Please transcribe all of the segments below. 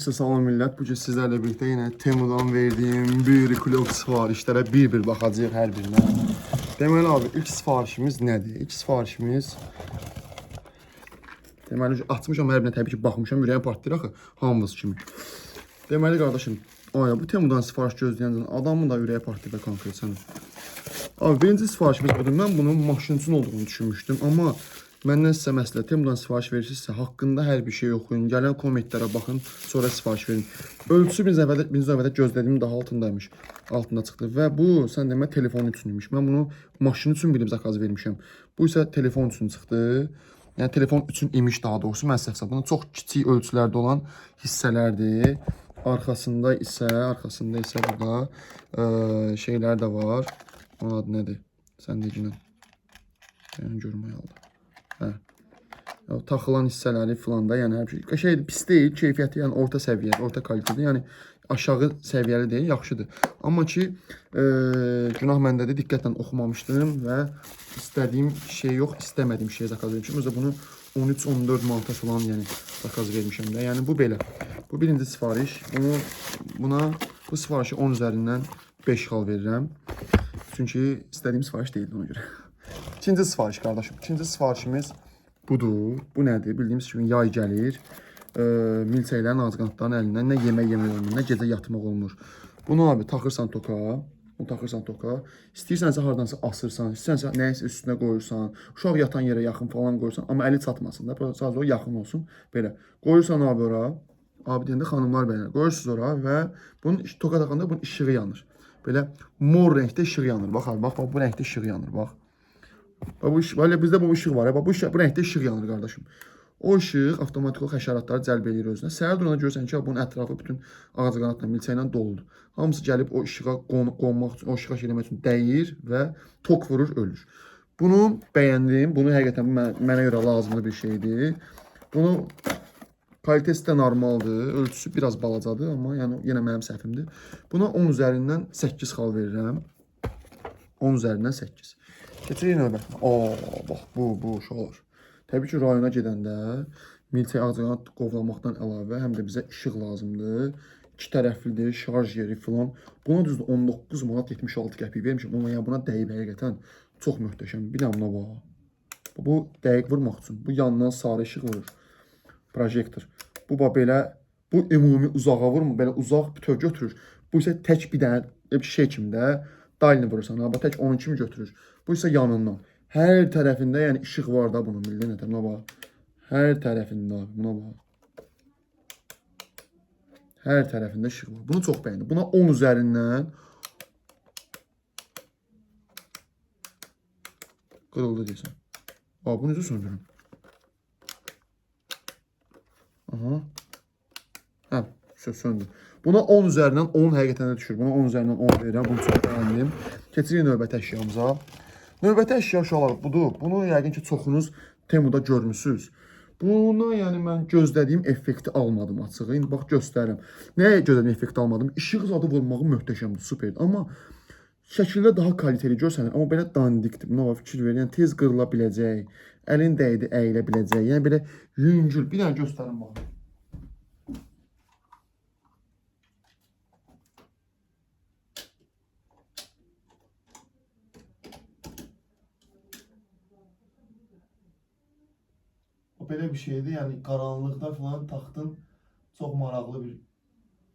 Salam millət, bugün sizlərlə birlikdə yenə Temudan verdiyim bir klok sifarişlərə bir-bir baxacağıq hər birinə. Deməli abi, ilk sifarişimiz nədir? İlk sifarişimiz... Deməli, açmışam hər birinə, təbii ki, baxmışam, ürəyim partlayır axı, hamımız kimi. Deməli, qardaşım, bu Temudan sifariş gözləyən adamın da ürəyi partlayır konkret sənə. Abi, birinci sifarişimiz budur. Mən bunun maşın üçün olduğunu düşünmüşdüm, amma məndən sizə məsələ, Temudan sifariş verirsinizsə, haqqında hər bir şey oxuyun, gələn kommentlərə baxın, sonra sifariş verin. Ölçüsü birinci növbədə gözlədiyim daha altındaymış, altında çıxdı və bu, sən demə, telefon üçün imiş. Mən bunu maşın üçün bilim zakaz vermişəm. Bu isə telefon üçün çıxdı. Yəni, telefon üçün imiş daha doğrusu, mən səhvsə. Bunun çox kiçik ölçülərdə olan hissələrdir. Arxasında isə burada şeylər də var. Onun adı nədir? Sən decinən. Yəni, görmək aldı. Taxılan hissələri filan da, yəni hər şey pis deyil, keyfiyyəti, yəni orta səviyyədə, orta kalitədə, yəni aşağı səviyyəli deyil, yaxşıdır. Amma ki, günah məndədir, diqqətlə oxumamışdım və istədiyim şey yox, istəmədiyim şey zakaz vermişim. Özə bunu 13-14 manata filan, yəni zakaz vermişəm də. Yəni bu belə. Bu birinci sifariş. Bu sifarişi 10 üzərindən 5 xal verirəm. Çünki istədiyim sifariş deyildi ona görə. İkinci sifariş qardaşım. İkinci sifarişimiz budur. Bu nədir? Bildiyimiz kimi yay gəlir. Milçəklərin ağzıqanadların əlindən nə yemək olmur, nə gecə yatmaq olmur. Bunu abi taxırsan toka. Bunu taxırsan toka. İstəyirsənsə hardansa asırsan, istəyirsənsə nəyisə üstünə qoyursan, uşaq yatan yerə yaxın falan qoyursan, amma əli çatmasın da, sadəcə o yaxın olsun. Belə. Qoyursan abi ora. Abi deyəndə xanımlar bəylər. Qoyursunuz ora və bunun toka taxanda bunun işığı yanır. Belə mor rəngdə işığı yanır. Bax abi, bax bu rəngdə işığı yanır, bax. Bizdə bu ışıq var. Bu rəngdə işıq yanır qardaşım. O ışıq avtomatik olaraq həşəratları cəlb edir özünə. Səhər duranda görürsən ki, bunun ətrafı bütün ağcaqanadla, milçəklə doludur. Hamısı gəlib o işığa qonmaq üçün, o işığa girmək üçün dəyir və tok vurur, ölür. Bunu bəyəndim. Bunu həqiqətən mənə görə lazımlı bir şeydir. Bunu kalitəsi də normaldır. Ölçüsü biraz balacadır, amma yəni yenə mənim səhvimdir. Buna 10 üzərindən 8 xal verirəm. 10 üzərindən 8. Keçirik növbətinə. Bax, bu uşaqlar. Təbii ki, rayona gedəndə milçək ağcaqanad qovlamaqdan əlavə həm də bizə işıq lazımdır. 2 tərəflidir, şarj yeri filan. Buna düzdür 19 manat 76 qəpik vermişəm. Amma yəni buna dəyib həqiqətən çox möhtəşəm. Bir də buna bax. Bu dəqiq vurmaq üçün. Bu yandan sarı işıq vurur. Projektor. Bu belə, bu ümumi uzağa vurmur. Belə uzaq bütöv götürür. Bu isə tək bir dənə şey kimi də dailini vurursan. Amma tək onun kimi götürür. Bu isə yanından. Hər tərəfində, yəni işıq var da bunun, bildin nətər, buna bax. Hər tərəfində, buna bax. Hər tərəfində işıq var. Bunu çox bəyəndim. Buna 10 üzərindən qırıldı deyəsən. Bunu necə söndürüm? Aha. Söndür. Buna 10 üzərindən 10 həqiqətən də düşür. Buna 10 üzərindən 10 verirəm. Bunu çox bəyəndim. Keçirik növbəti əşyamıza. Növbəti əşya uşaqlar budur. Bunu yəqin ki, çoxunuz Temuda görmüsünüz. Buna yəni mən gözlədiyim effekti almadım açığı. İndi bax göstərirəm. Nəyə gözlədiyim effekti almadım? İşıq zadı vurmağı möhtəşəmdir, superdir. Amma şəkildə daha kaliteli görsənir. Amma belə dandikdir. Buna fikir verin. Yəni tez qırıla biləcək. Əlin dəydi, əyilə biləcək. Yəni belə yüngül. Bir dənə göstərin bax. Belə bir şeydir, yəni qaranlıqda falan taxtın çox maraqlı bir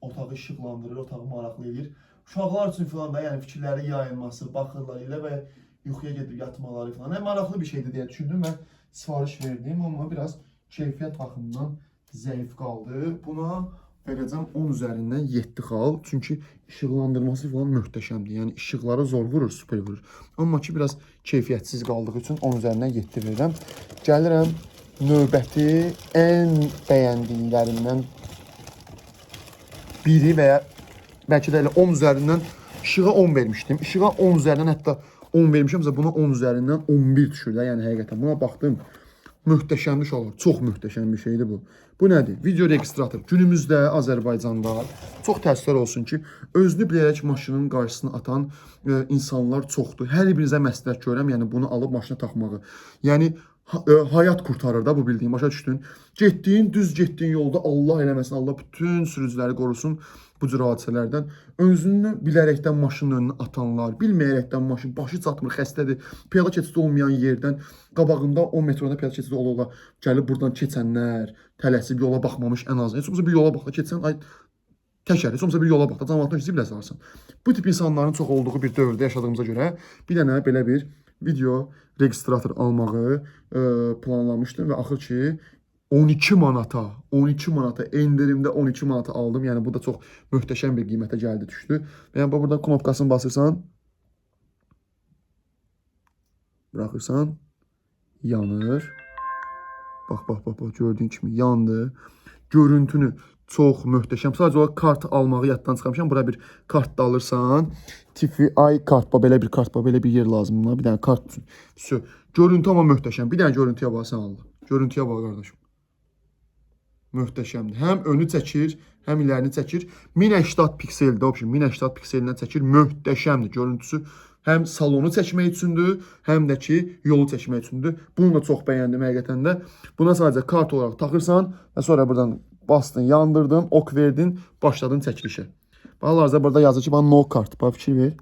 otağı işıqlandırır, otağı maraqlı edir. Uşaqlar üçün falan da yəni fikirləri yayılması, baxırlar elə və yuxuya gedib yatmaları falan. Maraqlı bir şeydir deyə düşündüm. Mən sifariş verdim, amma biraz keyfiyyət baxımından zəif qaldı. Buna verəcəm 10 üzərindən 7 xal. Çünki işıqlandırması falan möhtəşəmdir. Yəni işıqları zor vurur, super vurur. Amma ki biraz keyfiyyətsiz qaldığı üçün 10 üzərindən 7 verirəm. Gəlirəm növbəti ən bəyəndiklərimdən biri və ya bəlkə də elə 10 üzərindən işığa 10 vermişdim. İşığa 10 üzərindən hətta 10 vermişəmsə buna 10 üzərindən 11 düşür də. Yəni həqiqətən buna baxdım. Möhtəşəmdir uşaqlar. Çox möhtəşəm bir şeydir bu. Bu nədir? Video registrator. Günümüzdə Azərbaycanda çox təəssüflər olsun ki, özünü bilərək maşının qarşısına atan insanlar çoxdur. Hər birinizə məsləhət görürəm, yəni bunu alıb maşına taxmağı. Yəni hayat kurtarır da bu bildiyim. Başa düşdün? Düz getdiyin yolda Allah eləməsin, Allah bütün sürücüləri qorusun bu cür hadisələrdən. Özünü bilərəkdən maşının önünə atanlar, bilməyərəkdən maşın başı çatmır, xəstədir. Piyada keçidi olmayan yerdən qabağında 10 metrdə piyada keçidi ola gəlib buradan keçənlər, tələsib yola baxmamış ən az. Heç olmasa bir yola bax da keçsən, ay təkər, heç olmasa bir yola bax da cəmaatdan keçib biləsən. Bu tip insanların çox olduğu bir dövrdə yaşadığımıza görə bir dənə belə bir video registrator almağı planlamışdım və axır ki 12 manata endirimdə 12 manata aldım. Yəni bu da çox möhtəşəm bir qiymətə gəldi düşdü. Və yəni burada knopkasını basırsan, buraxırsan, yanır. Bax, gördüyün kimi yandı. Görüntünü çox möhtəşəm. Sadəcə olaraq kart almağı yaddan çıxarmışam. Bura bir kart da alırsan. TFI kart, belə bir kart, belə bir yer lazımdır. Bir dənə kart üçün. Görüntü amma möhtəşəm. Bir dənə görüntüyə bax sən Allah. Görüntüyə bax qardaşım. Möhtəşəmdir. Həm önü çəkir, həm ilərini çəkir. 1080 pikseldir, 1080 pikselindən çəkir. Möhtəşəmdir görüntüsü. Həm salonu çəkmək üçündür, həm də ki yolu çəkmək üçündür. Bunu da çox bəyəndim həqiqətən də. Buna sadəcə kart olaraq taxırsan və sonra buradan bastın, yandırdın, ok verdin, başladın çəkilişə. Hal-hazırda burada yazır ki, bana no kart. Bax fikir ver.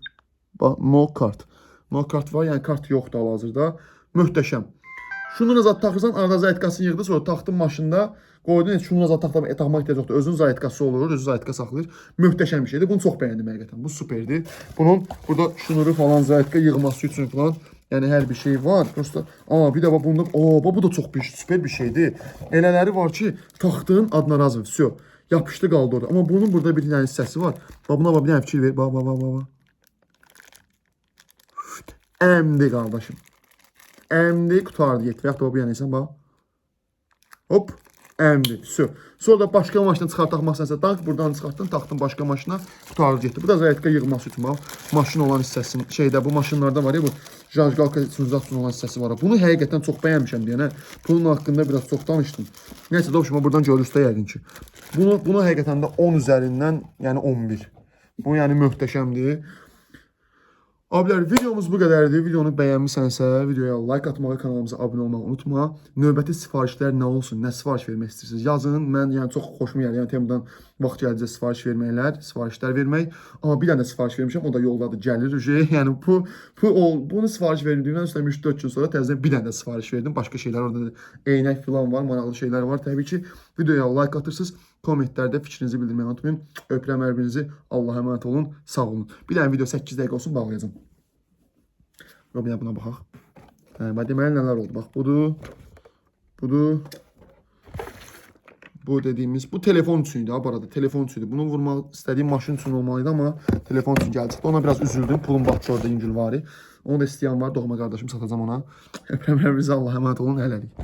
Bax no kart. No kart var, yəni kart yoxdur hal-hazırda. Möhtəşəm. Şunu zat taxırsan, arada zayetkasını yığdı, sonra taxdın maşında, qoydun, şunu zat taxmaq ehtiyac yoxdur. Özünün zayetkası olur, özü zayetka saxlayır. Möhtəşəm bir şeydir. Bunu çox bəyəndim həqiqətən. Bu superdir. Bunun burada şunuru falan zayetka yığması üçün falan, yəni hər bir şey var. Prosta amma bir də bax bunda, bu da çox super bir şeydir. Elələri var ki, taxdığın adına razı. Vsyo. Yapışdı qaldı orada. Amma bunun burada bir dənə hissəsi var. Bax buna bir dənə fikir ver. Bax. Əmdi qardaşım. Əmdi qutardı getdi. Və yaxud da bu yana isə bax. Hop. Əmdi. Sonra da başqa maşına çıxartmaq istəsən, buradan çıxartdın, taxdın başqa maşına, qutardı getdi. Bu da zayetka yığması üçün bax. Maşın olan hissəsinin şeydə bu maşınlarda var ya, bu jajqalka sünzat olan hissəsi var. Bunu həqiqətən çox bəyənmişəm deyənə. Bunun haqqında biraz çox danışdım. Nəysə, doğuşuma buradan görürüz də yəqin ki. Bunu həqiqətən də 10 üzərindən, yəni 11. Bu yəni möhtəşəmdir. Abiler, videomuz bu qədərdir. Videonu bəyənmisənsə, videoya like atmağı, kanalımıza abunə olmağı unutma. Növbəti sifarişlər nə olsun, nə sifariş vermək istəyirsiniz? Yazın. Mən yəni çox xoşuma gəlir. Yəni Temudan vaxt gələcək sifarişlər vermək. Amma bir dənə sifariş vermişəm, o da yoldadır, gəlir. Yəni bunu sifariş verdiğimdən üstə 3-4 gün sonra təzədən bir dənə də sifariş verdim. Başqa şeylər orada eynək filan var, maraqlı şeylər var. Təbii ki, videoya like atırsınız. Kommentlərdə fikrinizi bildirməyi unutmayın. Öpürəm hər birinizi. Allah'a emanet olun. Sağ olun. Bir dənə video 8 dəqiqə olsun, bağlayacağım. Bir də buna baxaq. Deməli nələr oldu? Bax, budur. Bu dediyimiz, bu telefon üçündü ha, bu arada. Telefon üçündü. Bunu vurmaq istədiyim maşın üçün olmalıydı, amma telefon üçün gəldi. Ona biraz üzüldüm. Pulum batdı orada, yüngül var. Onu da istəyən var. Doğma qardaşım, satacağım ona. Öpürəm hər birinizi. Allah'a emanet olun. Hələlik.